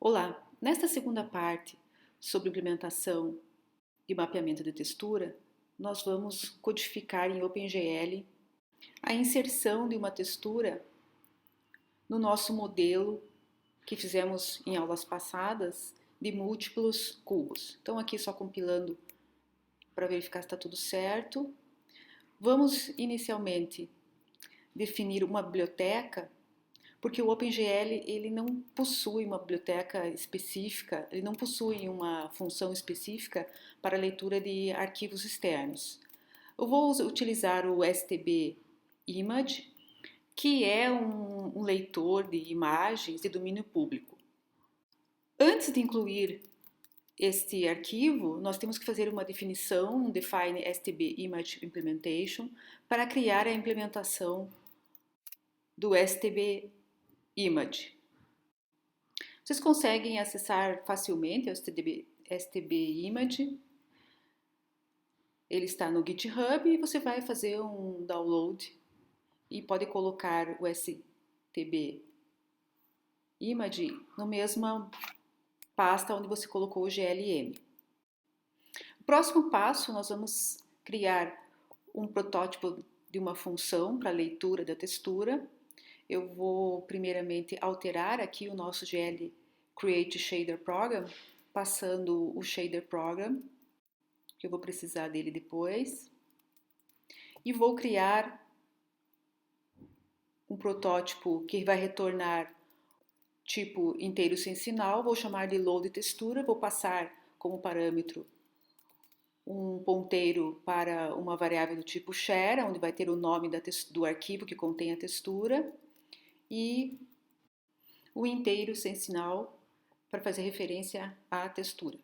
Olá, nesta segunda parte sobre implementação de mapeamento de textura, nós vamos codificar em OpenGL a inserção de uma textura no nosso modelo que fizemos em aulas passadas de múltiplos cubos. Então aqui só compilando para verificar se está tudo certo. Vamos inicialmente definir uma biblioteca, porque o OpenGL ele não possui uma biblioteca específica, ele não possui uma função específica para leitura de arquivos externos. Eu vou utilizar o STB Image, que é um leitor de imagens de domínio público. Antes de incluir este arquivo, nós temos que fazer uma definição, um define STB Image Implementation, para criar a implementação do STB Image. Vocês conseguem acessar facilmente o STB Image. Ele está no GitHub e você vai fazer um download e pode colocar o STB Image na mesma pasta onde você colocou o GLM. O próximo passo, nós vamos criar um protótipo de uma função para leitura da textura. Eu vou primeiramente alterar aqui o nosso GL Create Shader Program, passando o Shader Program, que eu vou precisar dele depois, e vou criar um protótipo que vai retornar tipo inteiro sem sinal, vou chamar de Load Textura, vou passar como parâmetro um ponteiro para uma variável do tipo share, onde vai ter o nome do arquivo que contém a textura, e o inteiro sem sinal para fazer referência à textura.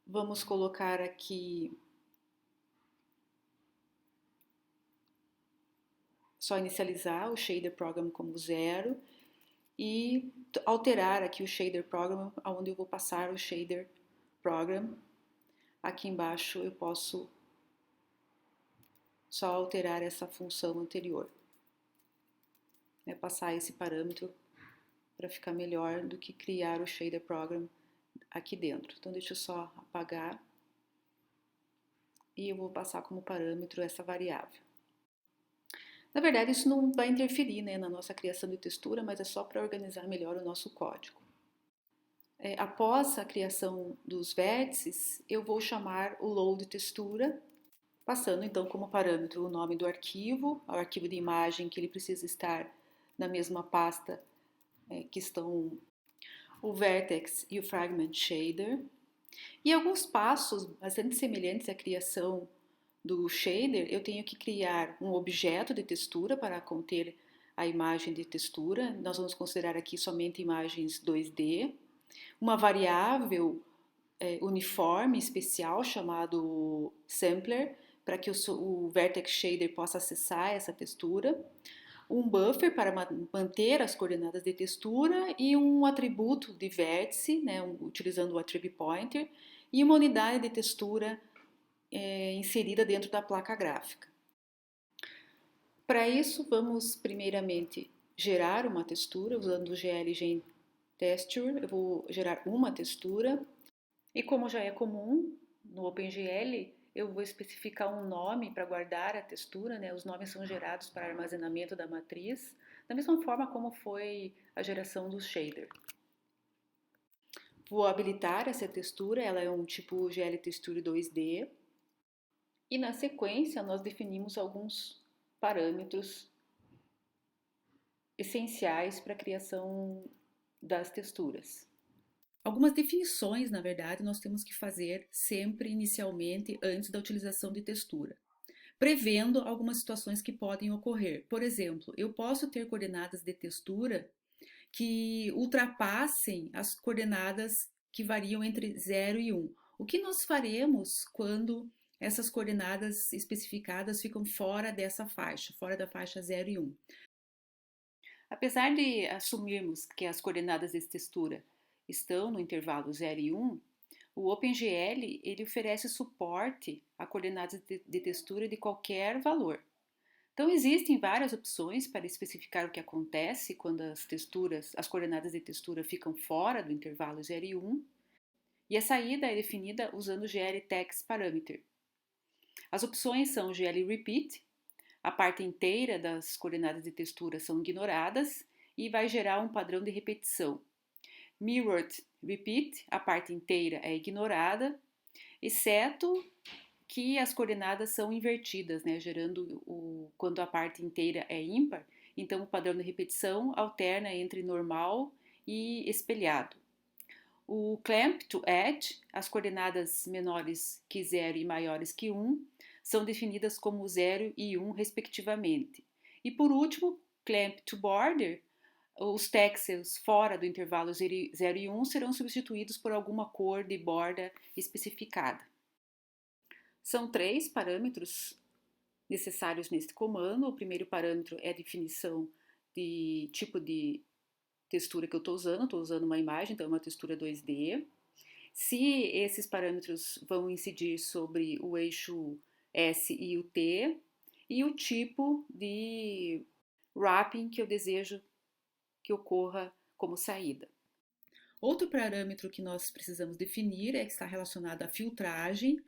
Vamos colocar aqui só inicializar o Shader Program como 0 e alterar aqui o Shader Program, onde eu vou passar o Shader Program. Aqui embaixo eu posso só alterar essa função anterior. Passar esse parâmetro para ficar melhor do que criar o Shader Program aqui dentro. Então deixa eu só apagar e eu vou passar como parâmetro essa variável. Na verdade, isso não vai interferir na nossa criação de textura, mas é só para organizar melhor o nosso código. Após a criação dos vértices, eu vou chamar o load textura, passando então como parâmetro o nome do arquivo, o arquivo de imagem que ele precisa estar na mesma pasta que estão o vertex e o fragment shader. E alguns passos bastante semelhantes à criação do shader, eu tenho que criar um objeto de textura para conter a imagem de textura. Nós vamos considerar aqui somente imagens 2D. Uma variável uniforme especial chamado sampler, para que o vertex shader possa acessar essa textura. Um buffer para manter as coordenadas de textura e um atributo de vértice, utilizando o attribute pointer, e uma unidade de textura inserida dentro da placa gráfica. Para isso, vamos primeiramente gerar uma textura usando o glgen texture. Eu vou gerar uma textura e, como já é comum no OpenGL, eu vou especificar um nome para guardar a textura, Os nomes são gerados para armazenamento da matriz, da mesma forma como foi a geração do shader. Vou habilitar essa textura, ela é um tipo GL Texture 2D. E na sequência, nós definimos alguns parâmetros essenciais para a criação das texturas. Algumas definições, na verdade, nós temos que fazer sempre inicialmente antes da utilização de textura, prevendo algumas situações que podem ocorrer. Por exemplo, eu posso ter coordenadas de textura que ultrapassem as coordenadas que variam entre 0 e 1. O que nós faremos quando essas coordenadas especificadas ficam fora dessa faixa, fora da faixa 0 e 1? Apesar de assumirmos que as coordenadas de textura estão no intervalo 0 e 1, o OpenGL ele oferece suporte a coordenadas de textura de qualquer valor. Então existem várias opções para especificar o que acontece quando as coordenadas de textura ficam fora do intervalo 0 e 1, e a saída é definida usando o glText parameter. As opções são glRepeat, a parte inteira das coordenadas de textura são ignoradas e vai gerar um padrão de repetição. Mirrored Repeat, a parte inteira é ignorada, exceto que as coordenadas são invertidas, né, quando a parte inteira é ímpar, então o padrão de repetição alterna entre normal e espelhado. O Clamp to Edge, as coordenadas menores que 0 e maiores que 1, são definidas como 0 e 1 respectivamente. E por último, Clamp to Border, os texels fora do intervalo 0 e 1 serão substituídos por alguma cor de borda especificada. São 3 parâmetros necessários neste comando. O primeiro parâmetro é a definição de tipo de textura que eu estou usando uma imagem, então é uma textura 2D. Se esses parâmetros vão incidir sobre o eixo S e o T, e o tipo de wrapping que eu desejo que ocorra como saída. Outro parâmetro que nós precisamos definir é que está relacionado à filtragem.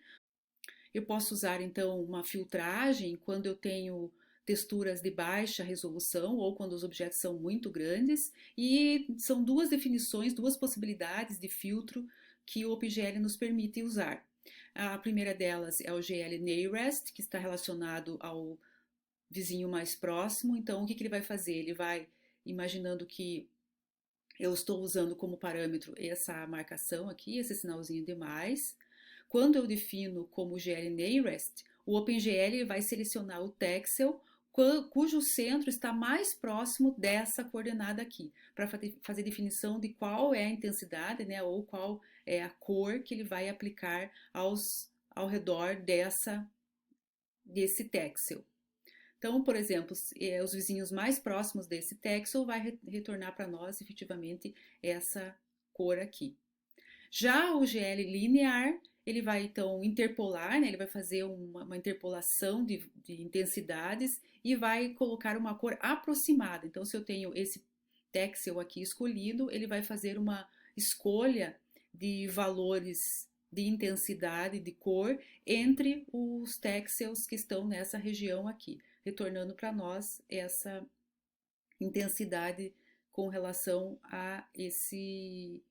Eu posso usar então uma filtragem quando eu tenho texturas de baixa resolução ou quando os objetos são muito grandes, e são duas definições, duas possibilidades de filtro que o OpenGL nos permite usar. A primeira delas é o GL Nearest, que está relacionado ao vizinho mais próximo. Então, o que ele vai fazer? Ele vai, imaginando que eu estou usando como parâmetro essa marcação aqui, esse sinalzinho de mais. Quando eu defino como GL Nearest, o OpenGL vai selecionar o texel cujo centro está mais próximo dessa coordenada aqui, para fazer definição de qual é a intensidade, né, ou qual é a cor que ele vai aplicar ao redor desse texel. Então, por exemplo, os vizinhos mais próximos desse texel vai retornar para nós efetivamente essa cor aqui. Já o GL linear, ele vai então interpolar, né? Ele vai fazer uma interpolação de intensidades e vai colocar uma cor aproximada. Então, se eu tenho esse texel aqui escolhido, ele vai fazer uma escolha de valores de intensidade, de cor, entre os texels que estão nessa região aqui, retornando para nós essa intensidade com relação a esse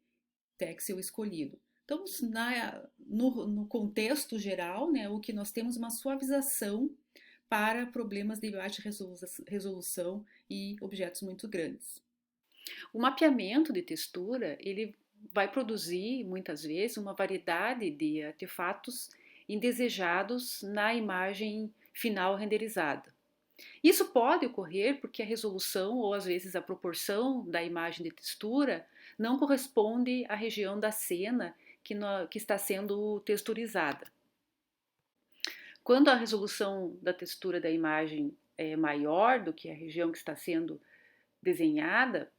texel escolhido. Então, no contexto geral, né, o que nós temos é uma suavização para problemas de baixa resolução e objetos muito grandes. O mapeamento de textura, ele vai produzir, muitas vezes, uma variedade de artefatos indesejados na imagem final renderizada. Isso pode ocorrer porque a resolução ou às vezes a proporção da imagem de textura não corresponde à região da cena que está sendo texturizada. Quando a resolução da textura da imagem é maior do que a região que está sendo desenhada,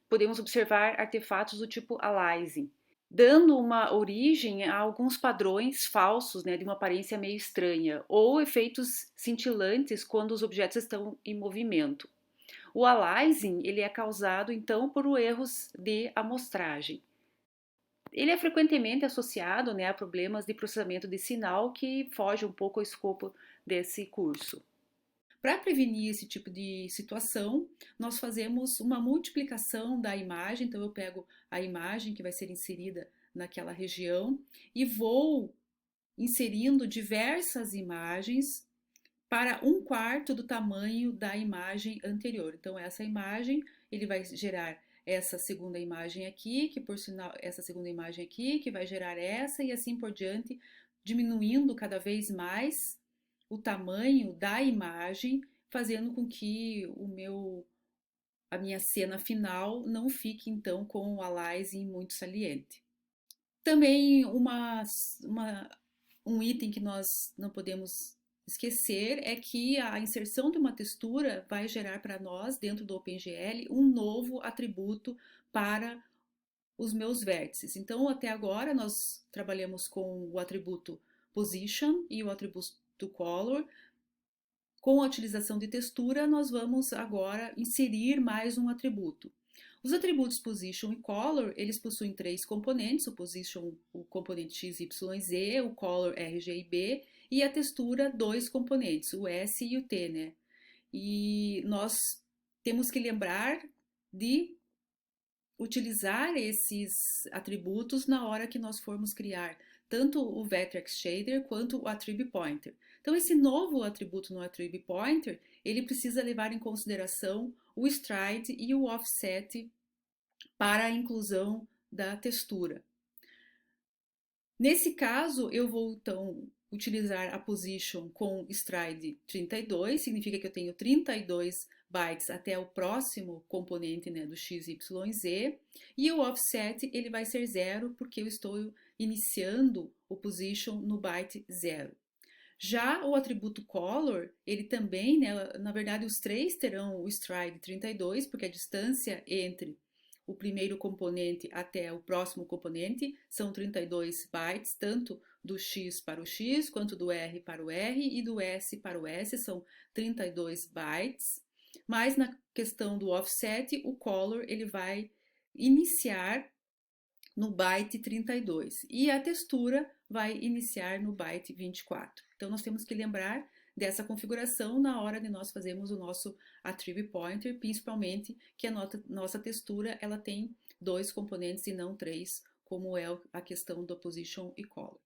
podemos observar artefatos do tipo aliasing, dando uma origem a alguns padrões falsos, né, de uma aparência meio estranha, ou efeitos cintilantes quando os objetos estão em movimento. O aliasing ele é causado então por erros de amostragem. Ele é frequentemente associado, né, a problemas de processamento de sinal que foge um pouco ao escopo desse curso. Para prevenir esse tipo de situação, nós fazemos uma multiplicação da imagem. Então, eu pego a imagem que vai ser inserida naquela região e vou inserindo diversas imagens para 1/4 do tamanho da imagem anterior. Então, essa imagem, ele vai gerar essa segunda imagem aqui, que por sinal, essa segunda imagem aqui, que vai gerar essa e assim por diante, diminuindo cada vez mais o tamanho da imagem, fazendo com que a minha cena final não fique então com o aliasing muito saliente. Também um item que nós não podemos esquecer é que a inserção de uma textura vai gerar para nós, dentro do OpenGL, um novo atributo para os meus vértices. Então, até agora, nós trabalhamos com o atributo Position e o atributo Color, Com a utilização de textura, nós vamos agora inserir mais um atributo. Os atributos position e color, eles possuem três componentes: o position, o componente x, y, z, o color r, g e b, e a textura, dois componentes, o s e o t, né? E nós temos que lembrar de utilizar esses atributos na hora que nós formos criar tanto o Vectrex Shader quanto o Attribute Pointer. Então, esse novo atributo no Attribute Pointer, ele precisa levar em consideração o stride e o offset para a inclusão da textura. Nesse caso, eu vou então utilizar a position com stride 32, significa que eu tenho 32 bytes até o próximo componente, né, do x, y, z, e o offset ele vai ser 0 porque eu estou iniciando o position no byte 0. Já o atributo color, ele também, né, na verdade os três terão o stride 32, porque a distância entre o primeiro componente até o próximo componente são 32 bytes, tanto do x para o x, quanto do r para o r e do s para o s, são 32 bytes. Mas na questão do offset, o color ele vai iniciar no byte 32 e a textura vai iniciar no byte 24. Então nós temos que lembrar dessa configuração na hora de nós fazermos o nosso Attribute Pointer, principalmente que a nossa textura ela tem dois componentes e não três, como é a questão do Position e Color.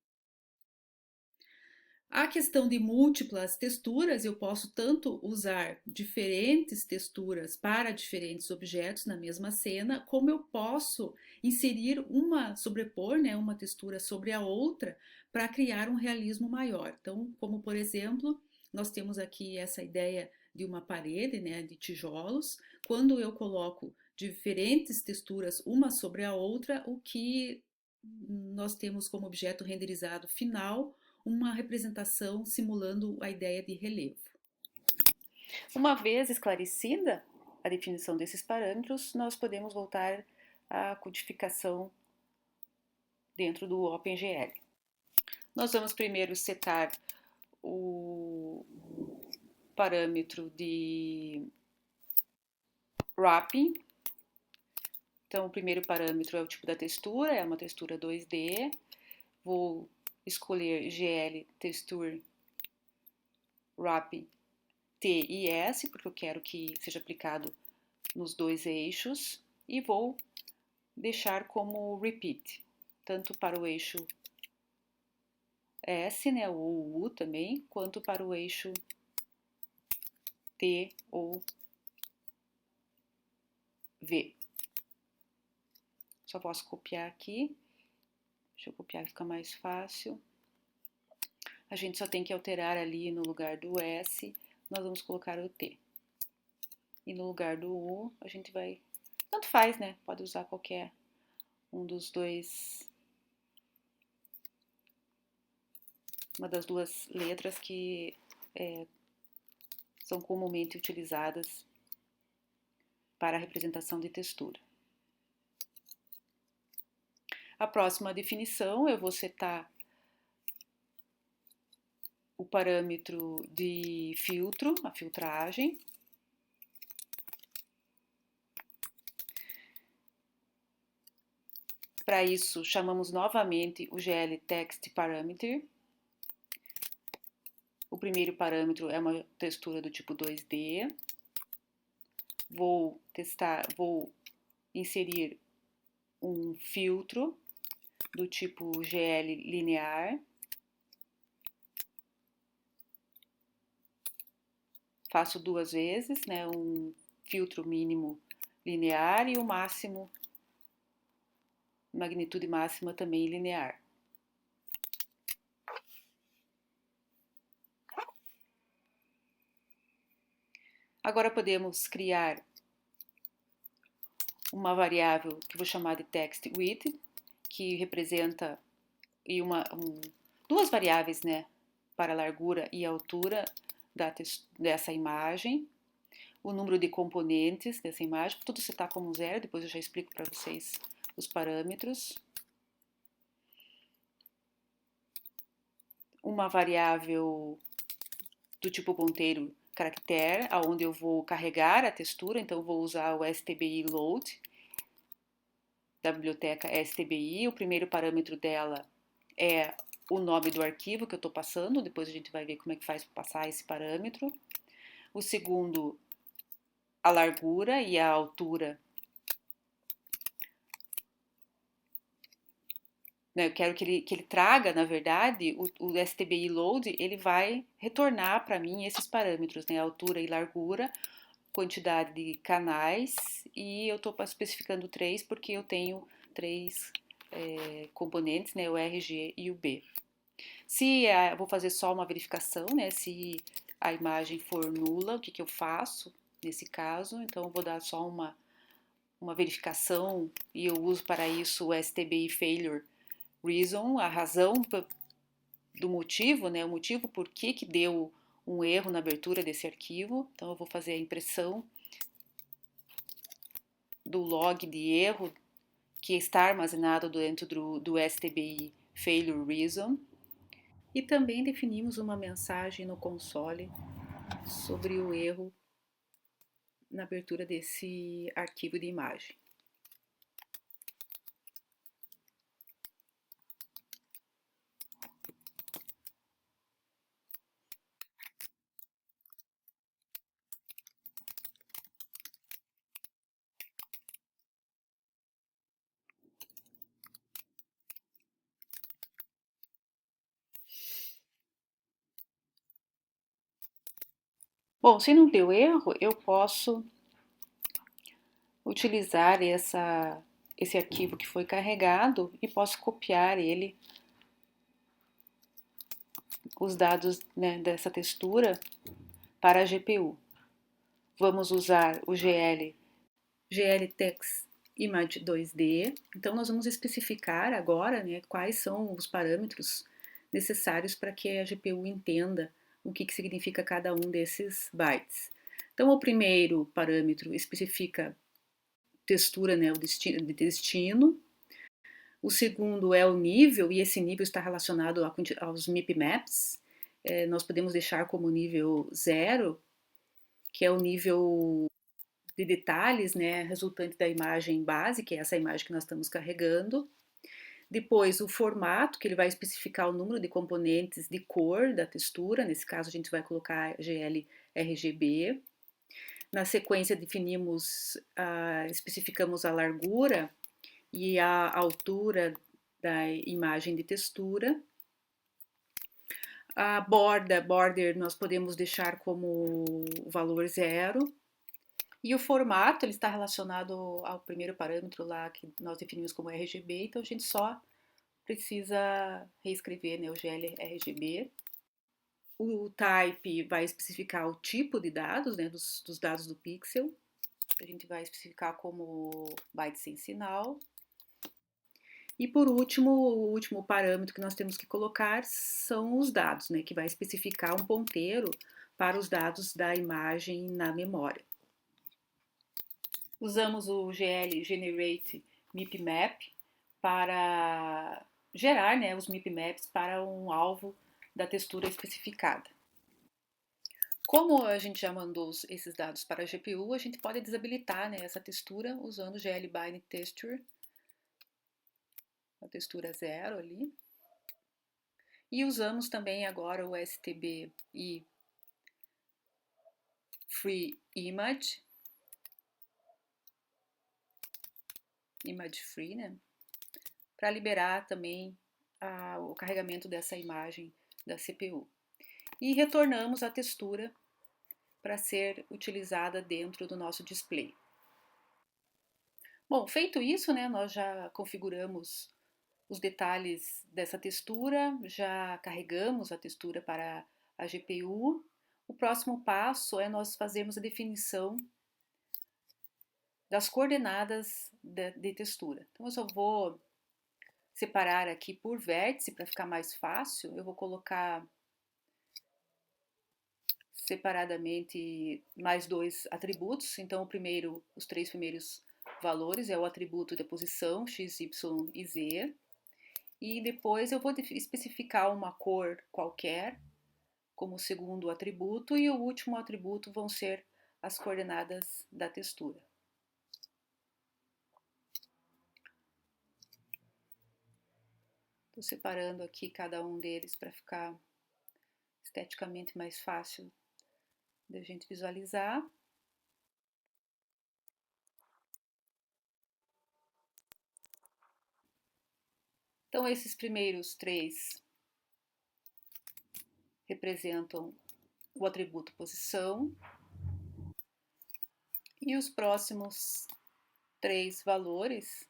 A questão de múltiplas texturas, eu posso tanto usar diferentes texturas para diferentes objetos na mesma cena, como eu posso inserir sobrepor, né, uma textura sobre a outra para criar um realismo maior. Então, como por exemplo, nós temos aqui essa ideia de uma parede, né, de tijolos. Quando eu coloco diferentes texturas uma sobre a outra, o que nós temos como objeto renderizado final uma representação simulando a ideia de relevo. Uma vez esclarecida a definição desses parâmetros, nós podemos voltar à codificação dentro do OpenGL. Nós vamos primeiro setar o parâmetro de wrapping. Então, o primeiro parâmetro é o tipo da textura, é uma textura 2D. Vou escolher GL Texture Wrapping T e S, porque eu quero que seja aplicado nos dois eixos, e vou deixar como Repeat, tanto para o eixo S, né, ou U também, quanto para o eixo T ou V. Só posso copiar aqui. Deixa eu copiar que fica mais fácil. A gente só tem que alterar ali no lugar do S, nós vamos colocar o T. E no lugar do U, a gente vai... Tanto faz, né? Pode usar qualquer um dos dois... Uma das duas letras que são comumente utilizadas para a representação de textura. A próxima definição, eu vou setar o parâmetro de filtro, a filtragem. Para isso, chamamos novamente o GL Text Parameter. O primeiro parâmetro é uma textura do tipo 2D. Vou inserir um filtro do tipo GL linear. Faço duas vezes, né, um filtro mínimo linear e o máximo, magnitude máxima também linear. Agora podemos criar uma variável que vou chamar de text width, que representa duas variáveis, né, para a largura e a altura dessa imagem, o número de componentes dessa imagem, tudo setar como 0, depois eu já explico para vocês os parâmetros. Uma variável do tipo ponteiro caractere, aonde eu vou carregar a textura, então eu vou usar o STBI load, da biblioteca STBI. O primeiro parâmetro dela é o nome do arquivo que eu estou passando, depois a gente vai ver como é que faz para passar esse parâmetro. O segundo, a largura e a altura. Eu quero que ele traga, na verdade, o STBI load, ele vai retornar para mim esses parâmetros, né? Altura e largura, quantidade de canais, e eu estou especificando 3 porque eu tenho 3 componentes, né? O RG e o B. Se eu vou fazer só uma verificação, né? Se a imagem for nula, o que eu faço nesse caso? Então, eu vou dar só uma verificação e eu uso para isso o STBI failure reason, a razão do motivo, né? O motivo por que deu um erro na abertura desse arquivo. Então, eu vou fazer a impressão do log de erro que está armazenado dentro do STBI failure reason. E também definimos uma mensagem no console sobre o erro na abertura desse arquivo de imagem. Bom, se não deu erro, eu posso utilizar esse arquivo que foi carregado e posso copiar ele, os dados, né, dessa textura para a GPU. Vamos usar o GLTeX Image 2D. Então, nós vamos especificar agora, né, quais são os parâmetros necessários para que a GPU entenda o que significa cada um desses bytes. Então, o primeiro parâmetro especifica textura, né, o destino. O segundo é o nível, e esse nível está relacionado aos MIP maps. Nós podemos deixar como nível 0, que é o nível de detalhes, né, resultante da imagem base, que é essa imagem que nós estamos carregando. Depois, o formato, que ele vai especificar o número de componentes de cor da textura. Nesse caso, a gente vai colocar GL-RGB. Na sequência, especificamos a largura e a altura da imagem de textura. A border, nós podemos deixar como valor 0. E o formato, ele está relacionado ao primeiro parâmetro lá que nós definimos como RGB, então a gente só precisa reescrever, né, o GLRGB. O type vai especificar o tipo de dados, né, dos dados do pixel. A gente vai especificar como byte sem sinal. E por último, o último parâmetro que nós temos que colocar são os dados, né, que vai especificar um ponteiro para os dados da imagem na memória. Usamos o GL Generate MIP Map para gerar, né, os MIP Maps para um alvo da textura especificada. Como a gente já mandou esses dados para a GPU, a gente pode desabilitar, né, essa textura usando o GL Bind Texture, a textura 0 ali. E usamos também agora o STBI Free Image Free, né, para liberar também o carregamento dessa imagem da CPU. E retornamos a textura para ser utilizada dentro do nosso display. Bom, feito isso, né, nós já configuramos os detalhes dessa textura, já carregamos a textura para a GPU. O próximo passo é nós fazermos a definição das coordenadas de textura. Então, eu só vou separar aqui por vértice para ficar mais fácil. Eu vou colocar separadamente mais 2 atributos. Então, os 3 primeiros valores é o atributo da posição x, y e z. E depois eu vou especificar uma cor qualquer como segundo atributo e o último atributo vão ser as coordenadas da textura. Estou separando aqui cada um deles para ficar esteticamente mais fácil da gente visualizar. Então, esses primeiros três representam o atributo posição e os próximos três valores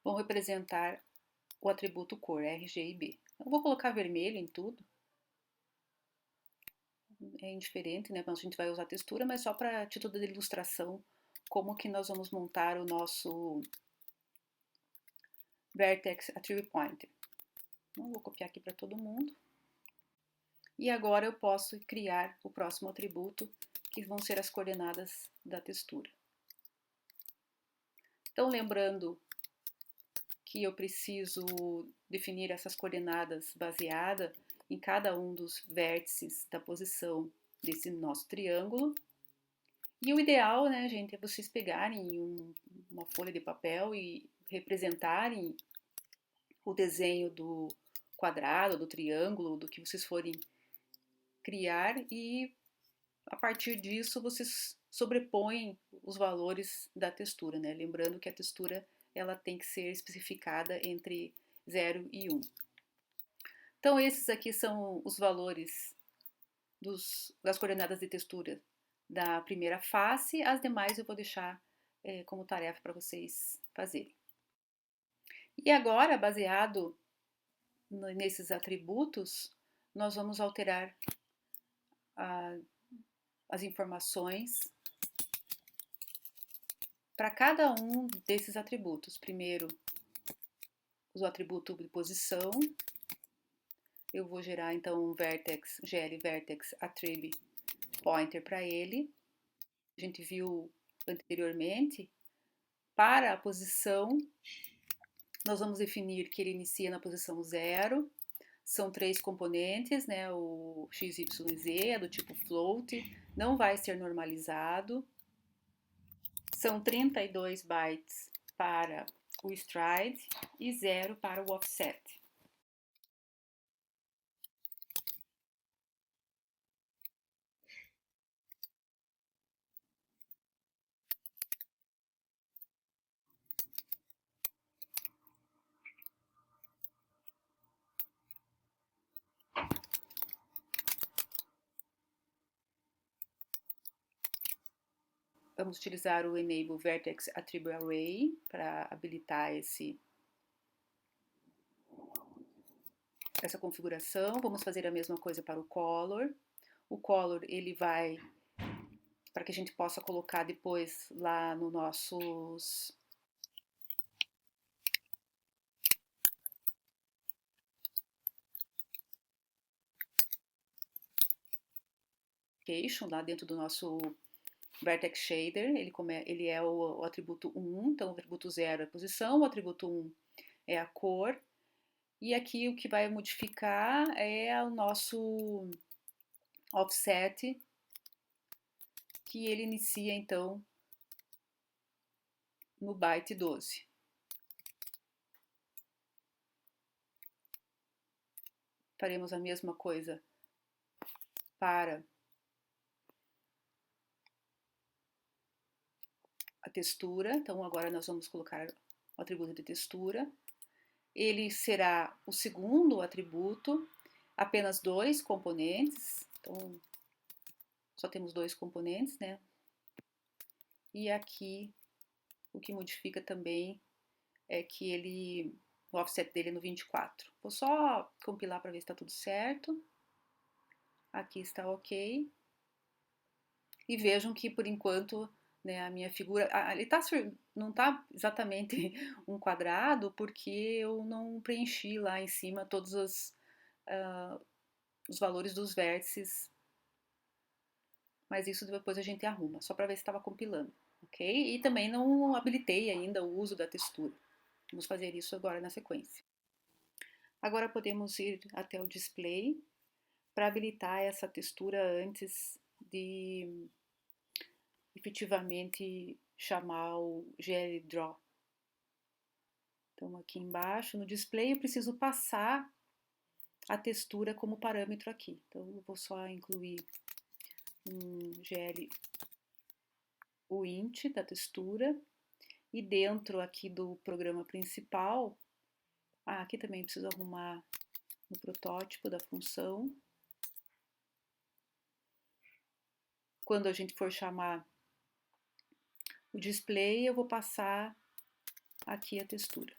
vão representar o atributo cor, R, G e B. Eu vou colocar vermelho em tudo. É indiferente, né? Mas a gente vai usar textura, mas só para título de ilustração, como que nós vamos montar o nosso Vertex Attribute Pointer. Então, vou copiar aqui para todo mundo. E agora eu posso criar o próximo atributo, que vão ser as coordenadas da textura. Então, lembrando que eu preciso definir essas coordenadas baseada em cada um dos vértices da posição desse nosso triângulo. E o ideal, né, gente, é vocês pegarem uma folha de papel e representarem o desenho do quadrado, do triângulo, do que vocês forem criar e a partir disso vocês sobrepõem os valores da textura, né? Lembrando que a textura ela tem que ser especificada entre 0 e 1. Então esses aqui são os valores das coordenadas de textura da primeira face, as demais eu vou deixar como tarefa para vocês fazerem. E agora, baseado nesses atributos, nós vamos alterar as informações para cada um desses atributos. Primeiro, o atributo de posição. Eu vou gerar então um vertex, GL Vertex Attribute Pointer para ele. A gente viu anteriormente. Para a posição, nós vamos definir que ele inicia na posição 0. São três componentes, né? O x, y, z é do tipo float, não vai ser normalizado. São 32 bytes para o stride e 0 para o offset. Vamos utilizar o Enable Vertex Attribute Array para habilitar essa configuração. Vamos fazer a mesma coisa para o Color. O Color, ele vai, para que a gente possa colocar depois lá no nossos lá dentro do nosso Vertex Shader, ele é o atributo 1, então o atributo 0 é a posição, o atributo 1 é a cor, e aqui o que vai modificar é o nosso offset, que ele inicia então no byte 12. Faremos a mesma coisa para a textura, então agora nós vamos colocar o atributo de textura. Ele será o segundo atributo, apenas dois componentes, então só temos dois componentes, né? E aqui o que modifica também é que o offset dele é no 24. Vou só compilar para ver se está tudo certo. Aqui está ok. E vejam que por enquanto, né, a minha figura, não está exatamente um quadrado porque eu não preenchi lá em cima todos os valores dos vértices, mas isso depois a gente arruma, só para ver se estava compilando, ok? E também não habilitei ainda o uso da textura. Vamos fazer isso agora na sequência. Agora podemos ir até o display para habilitar essa textura antes de efetivamente chamar o GL Draw. Então aqui embaixo no display eu preciso passar a textura como parâmetro aqui. Então eu vou só incluir um GL, o int da textura, e dentro aqui do programa principal, aqui também preciso arrumar no protótipo da função. Quando a gente for chamar o display, eu vou passar aqui a textura.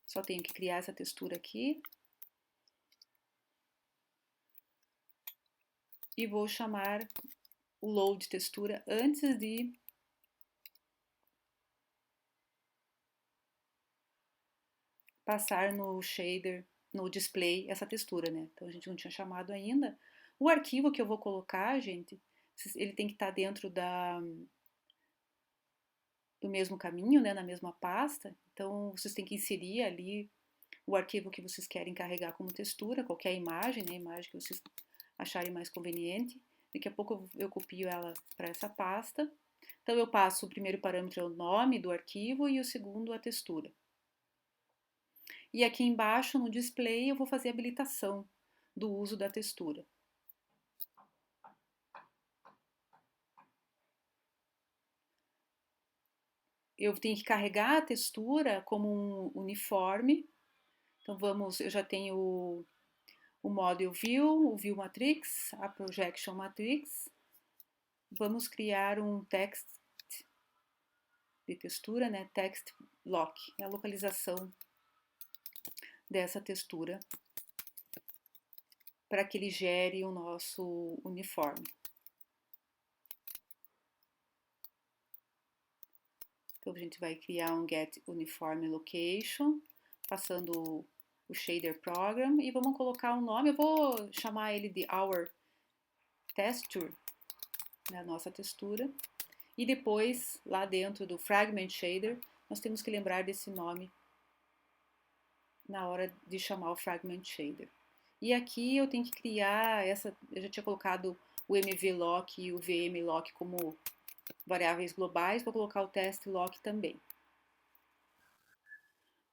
Só tenho que criar essa textura aqui. E vou chamar o load textura antes de passar no shader, no display, essa textura, né? Então a gente não tinha chamado ainda. O arquivo que eu vou colocar, gente, ele tem que estar dentro do mesmo caminho, né? Na mesma pasta. Então vocês têm que inserir ali o arquivo que vocês querem carregar como textura, qualquer imagem, né? Imagem que vocês acharem mais conveniente. Daqui a pouco eu copio ela para essa pasta. Então eu passo o primeiro parâmetro é o nome do arquivo e o segundo a textura. E aqui embaixo no display eu vou fazer a habilitação do uso da textura. Eu tenho que carregar a textura como um uniforme. Então eu já tenho o Model View, o View Matrix, a Projection Matrix. Vamos criar um text de textura, né? Text Lock, é a localização dessa textura para que ele gere o nosso uniforme. Então a gente vai criar um Get Uniform Location, passando o Shader Program, e vamos colocar um nome, eu vou chamar ele de Our Texture, né, a nossa textura, e depois, lá dentro do Fragment Shader, nós temos que lembrar desse nome na hora de chamar o Fragment Shader. E aqui eu tenho que criar eu já tinha colocado o MVLock e o VMLock como variáveis globais, vou colocar o test lock também.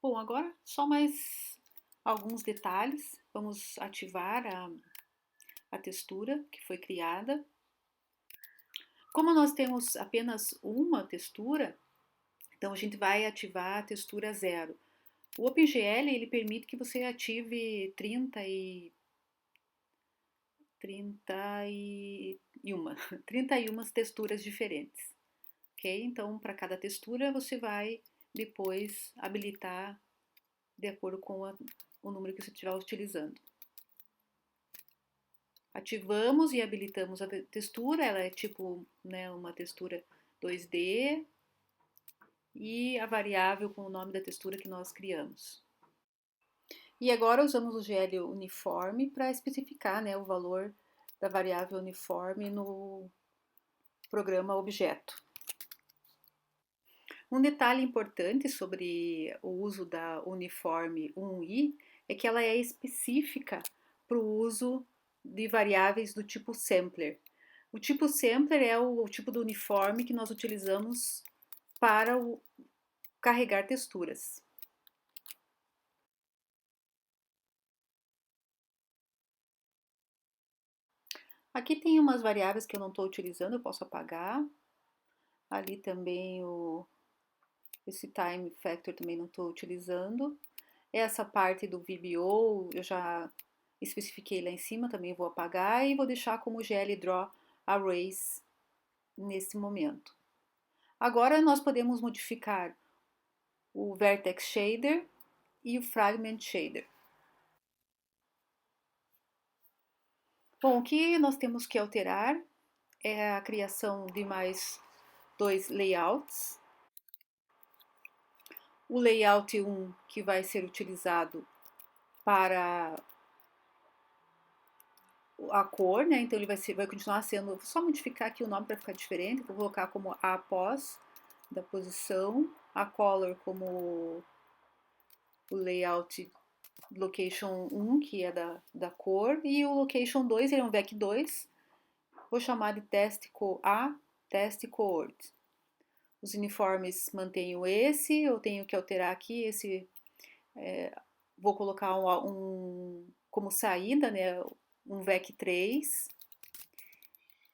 Bom, agora só mais alguns detalhes. Vamos ativar a textura que foi criada. Como nós temos apenas uma textura, então a gente vai ativar a textura 0. O OpenGL ele permite que você ative 31 texturas diferentes. Ok? Então, para cada textura, você vai depois habilitar de acordo com o número que você estiver utilizando. Ativamos e habilitamos a textura, ela é tipo, né, uma textura 2D e a variável com o nome da textura que nós criamos. E agora usamos o GL uniforme para especificar, né, o valor da variável uniforme no programa objeto. Um detalhe importante sobre o uso da uniforme 1i é que ela é específica para o uso de variáveis do tipo sampler. O tipo sampler é o tipo do uniforme que nós utilizamos para carregar texturas. Aqui tem umas variáveis que eu não estou utilizando, eu posso apagar. Ali também esse time factor também não estou utilizando. Essa parte do VBO eu já especifiquei lá em cima, também vou apagar e vou deixar como GL Draw Arrays nesse momento. Agora nós podemos modificar o Vertex Shader e o Fragment Shader. Bom, o que nós temos que alterar é a criação de mais 2 layouts. O layout 1, que vai ser utilizado para a cor, né? Então ele vai continuar sendo, vou só modificar aqui o nome para ficar diferente, vou colocar como a pos da posição, a color como o layout location 1, que é da cor, e o location 2, ele é um vec2, vou chamar de teste coord. Os uniformes mantenho esse, eu tenho que alterar aqui esse, vou colocar como saída, né, um vec3,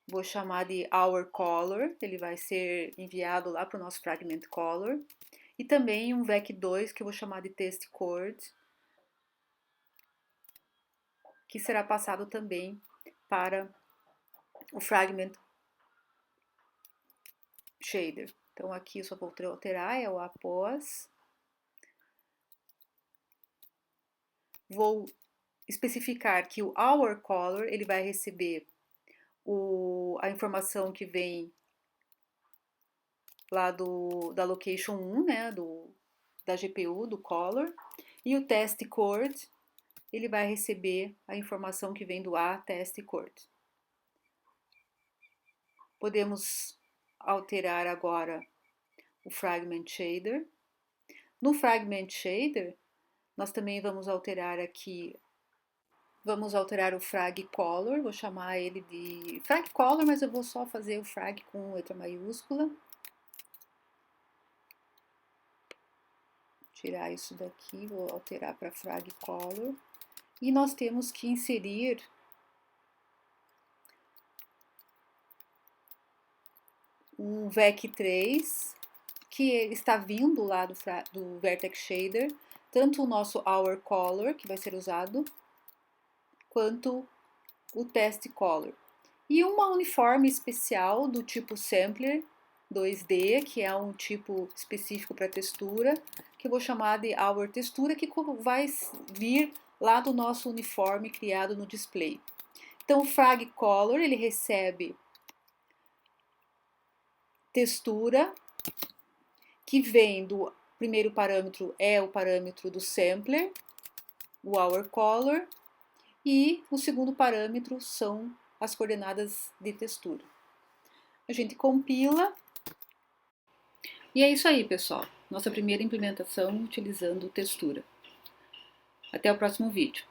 vou chamar de our color, ele vai ser enviado lá para o nosso fragment color, e também um vec2 que eu vou chamar de test coord, que será passado também para o fragment shader. Então aqui eu só vou alterar, é o após. Vou especificar que o our color, ele vai receber a informação que vem lá da location 1, né, da GPU, do color, e o test coord, ele vai receber a informação que vem do test coord. Podemos alterar agora o fragment shader. No fragment shader, nós também vamos alterar aqui, vamos alterar o frag color, vou chamar ele de frag color, mas eu vou só fazer o frag com letra maiúscula. Tirar isso daqui, vou alterar para frag color. E nós temos que inserir um vec3 que está vindo lá do Vertex Shader, tanto o nosso Our Color, que vai ser usado, quanto o Test Color. E uma uniforme especial do tipo Sampler 2D, que é um tipo específico para textura, que eu vou chamar de Our Textura, que vai vir lá do nosso uniforme criado no display. Então, o Frag Color, ele recebe textura, que vem do primeiro parâmetro, é o parâmetro do sampler, o Our Color, e o segundo parâmetro são as coordenadas de textura. A gente compila. E é isso aí, pessoal. Nossa primeira implementação utilizando textura. Até o próximo vídeo.